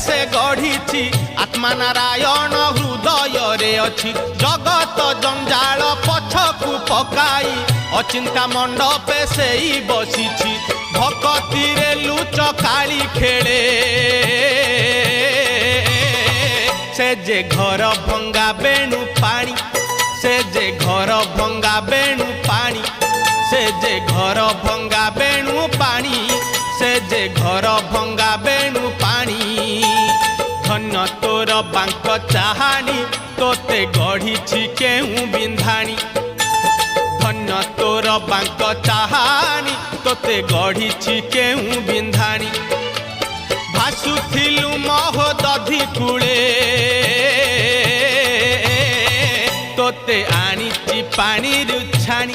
से गढ़ी आत्मा नारायण हृदय रे अच्छी जगत जंजाल पछकु पकाई अचिंता मंडपे से ही बसी भक्ति रे लुच काली खेले से जे घर भंगा बेणु पानी से जे घर भंगा बेणु पानी से जे घर भंगा बेणु पानी से जे घर भंगा बेणु पानी धन्य तोर बांक चाहानी तोते गढ़ी केहू बिंधाणी धन्य तोर बांक चाहानी तोते गढ़ी केहू बिंधाणी भासुथिलु महोदधि कूले तोते आनीची पानी रुछाणी।